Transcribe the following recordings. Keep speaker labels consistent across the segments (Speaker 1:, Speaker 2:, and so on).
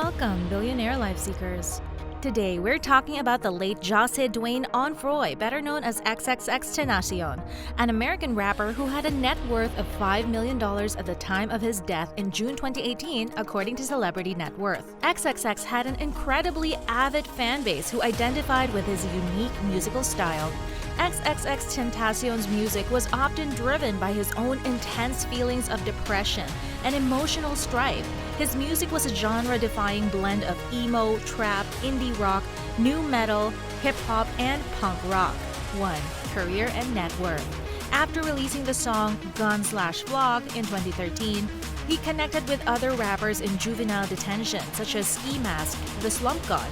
Speaker 1: Welcome, Billionaire Life Seekers. Today, we're talking about the late José Dwayne better known as XXX Tentacion, an American rapper who had a net worth of $5 million at the time of his death in June 2018, according to Celebrity Net Worth. XXX had an incredibly avid fan base who identified with his unique musical style. XXX Tentacion's music was often driven by his own intense feelings of depression and emotional strife. His music was a genre-defying blend of emo, trap, indie rock, nu metal, hip-hop, and punk rock. 1. Career and net worth. After releasing the song Gun/Vlog in 2013, he connected with other rappers in juvenile detention such as Ski Mask, the Slump God.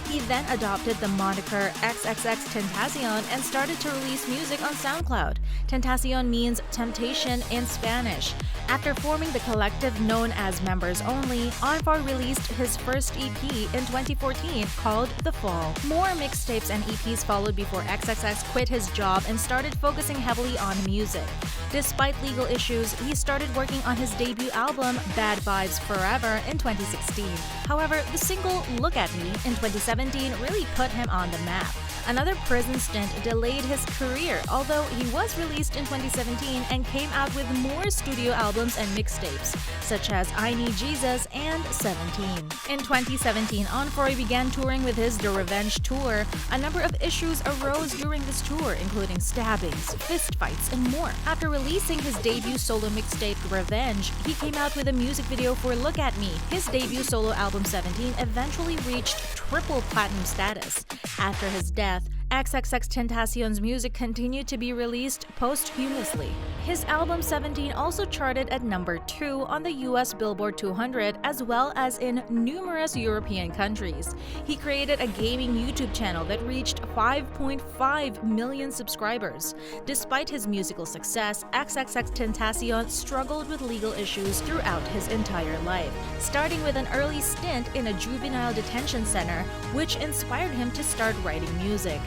Speaker 1: He then adopted the moniker XXX Tentacion and started to release music on SoundCloud. Tentacion means temptation in Spanish. After forming the collective known as Members Only, Onfor released his first EP in 2014 called The Fall. More mixtapes and EPs followed before XXX quit his job and started focusing heavily on music. Despite legal issues, he started working on his debut album Bad Vibes Forever in 2016. However, the single Look at Me in 2017 really put him on the map. Another prison stint delayed his career, although he was released in 2017 and came out with more studio albums and mixtapes, such as I Need Jesus and 17. In 2017, Onfor began touring with his The Revenge Tour. A number of issues arose during this tour, including stabbings, fistfights, and more. After releasing his debut solo mixtape Revenge, he came out with a music video for Look at Me. His debut solo album 17 eventually reached triple platinum status. After his death, XXX Tentacion's music continued to be released posthumously. His album 17 also charted at number 2 on the US Billboard 200 as well as in numerous European countries. He created a gaming YouTube channel that reached 5.5 million subscribers. Despite his musical success, XXX Tentacion struggled with legal issues throughout his entire life, starting with an early stint in a juvenile detention center, which inspired him to start writing music.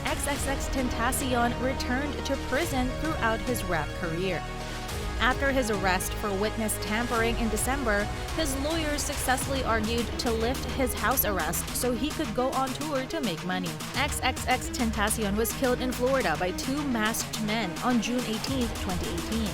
Speaker 1: XXX Tentacion returned to prison throughout his rap career. After his arrest for witness tampering in December, his lawyers successfully argued to lift his house arrest so he could go on tour to make money. XXX Tentacion was killed in Florida by 2 masked men on June 18, 2018.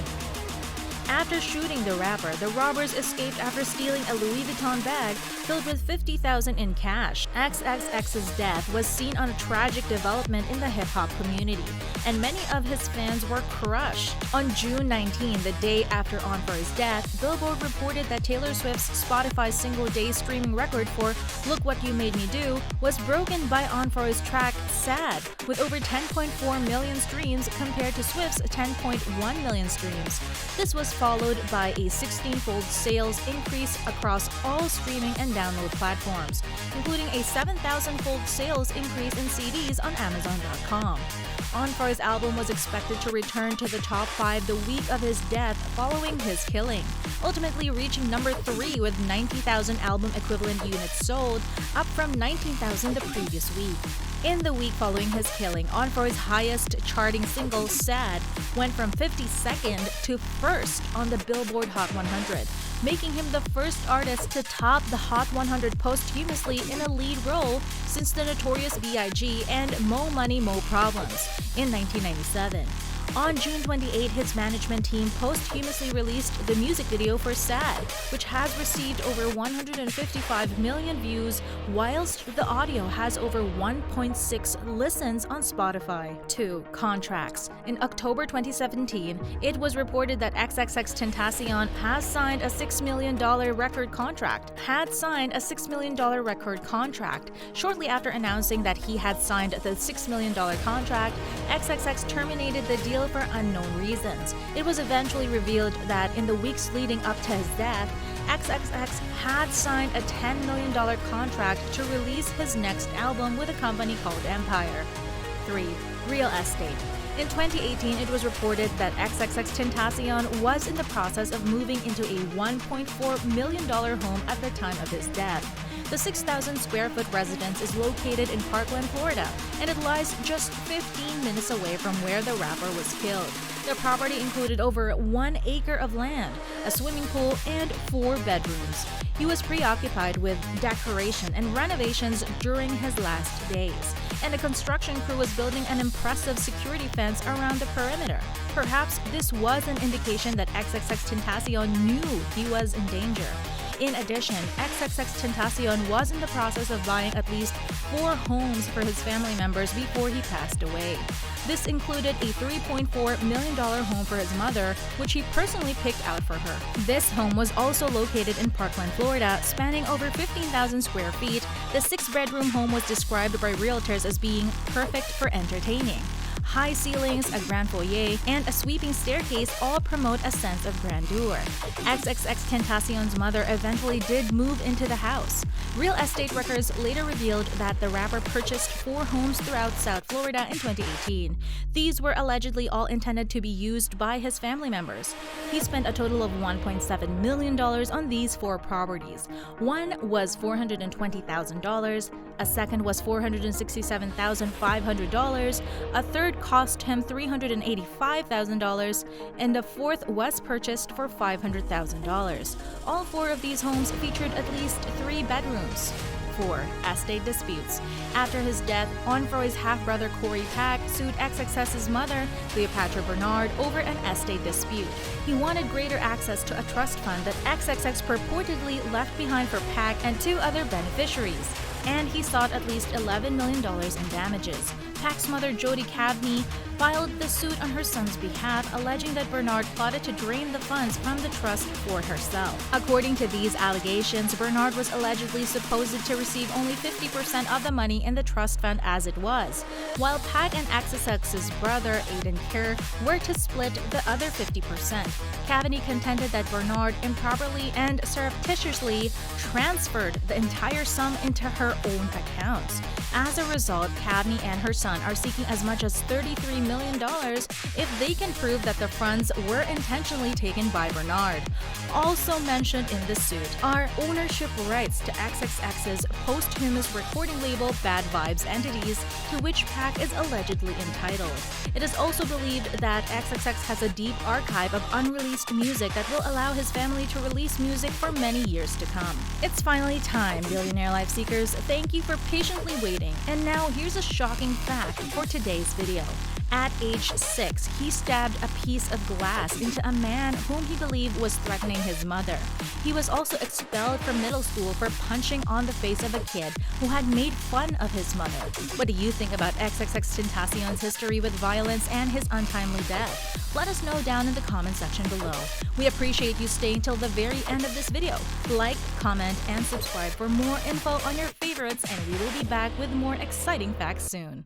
Speaker 1: After shooting the rapper, the robbers escaped after stealing a Louis Vuitton bag filled with $50,000 in cash. XXX's death was seen on a tragic development in the hip-hop community, and many of his fans were crushed. On June 19, the day after Onfor's death, Billboard reported that Taylor Swift's Spotify single-day streaming record for Look What You Made Me Do was broken by Onfor's track Sad, with over 10.4 million streams compared to Swift's 10.1 million streams. This was followed by a 16-fold sales increase across all streaming and download platforms, including a 7,000-fold sales increase in CDs on Amazon.com. Onfor's album was expected to return to the top 5 the week of his death following his killing, ultimately reaching number 3 with 90,000 album equivalent units sold, up from 19,000 the previous week. In the week following his killing, Onfor's highest charting single, Sad, went from 52nd to 1st on the Billboard Hot 100, making him the first artist to top the Hot 100 posthumously in a lead role since the Notorious B.I.G. and Mo Money Mo Problems in 1997. On June 28, his management team posthumously released the music video for Sad, which has received over 155 million views, whilst the audio has over 1.6 listens on Spotify. 2. Contracts. In October 2017, it was reported that XXX Tentacion has signed a $6 million record contract. Shortly after announcing that he had signed the $6 million contract, XXX terminated the deal for unknown reasons. It was eventually revealed that in the weeks leading up to his death, XXX had signed a $10 million contract to release his next album with a company called Empire. 3. Real estate. In 2018, it was reported that XXX Tentacion was in the process of moving into a $1.4 million home at the time of his death. The 6,000 square foot residence is located in Parkland, Florida, and it lies just 15 minutes away from where the rapper was killed. The property included over 1 acre of land, a swimming pool, and 4 bedrooms. He was preoccupied with decoration and renovations during his last days, and the construction crew was building an impressive security fence around the perimeter. Perhaps this was an indication that XXX knew he was in danger. In addition, XXX was in the process of buying at least 4 homes for his family members before he passed away. This included a $3.4 million home for his mother, which he personally picked out for her. This home was also located in Parkland, Florida, spanning over 15,000 square feet. The 6-bedroom home was described by realtors as being perfect for entertaining. High ceilings, a grand foyer, and a sweeping staircase all promote a sense of grandeur. XXX mother eventually did move into the house. Real estate records later revealed that the rapper purchased 4 homes throughout South Florida in 2018. These were allegedly all intended to be used by his family members. He spent a total of $1.7 million on these 4 properties. One was $420,000, a second was $467,500, a third cost him $385,000, and the fourth was purchased for $500,000. All 4 of these homes featured at least 3 bedrooms. 4. Estate disputes. After his death, Onfroy's half-brother Corey Pack sued XXX's mother, Cleopatra Bernard, over an estate dispute. He wanted greater access to a trust fund that XXX purportedly left behind for Pack and 2 other beneficiaries, and he sought at least $11 million in damages. Pack's mother, Jody Cavney, filed the suit on her son's behalf, alleging that Bernard plotted to drain the funds from the trust for herself. According to these allegations, Bernard was allegedly supposed to receive only 50% of the money in the trust fund as it was, while Pack and XXX's brother, Aiden Kerr, were to split the other 50%. Cavney contended that Bernard improperly and surreptitiously transferred the entire sum into her own accounts. As a result, Cavney and her son are seeking as much as $33 million if they can prove that the funds were intentionally taken by Bernard. Also mentioned in the suit are ownership rights to XXX's posthumous recording label Bad Vibes Entities, to which Pack is allegedly entitled. It is also believed that XXX has a deep archive of unreleased music that will allow his family to release music for many years to come. It's finally time, Billionaire Life Seekers. Thank you for patiently waiting. And now here's a shocking fact for today's video. At age 6, he stabbed a piece of glass into a man whom he believed was threatening his mother. He was also expelled from middle school for punching on the face of a kid who had made fun of his mother. What do you think about XXX Tentacion's history with violence and his untimely death? Let us know down in the comment section below. We appreciate you staying till the very end of this video. Like, comment, and subscribe for more info on your favorites, and we will be back with more exciting facts soon.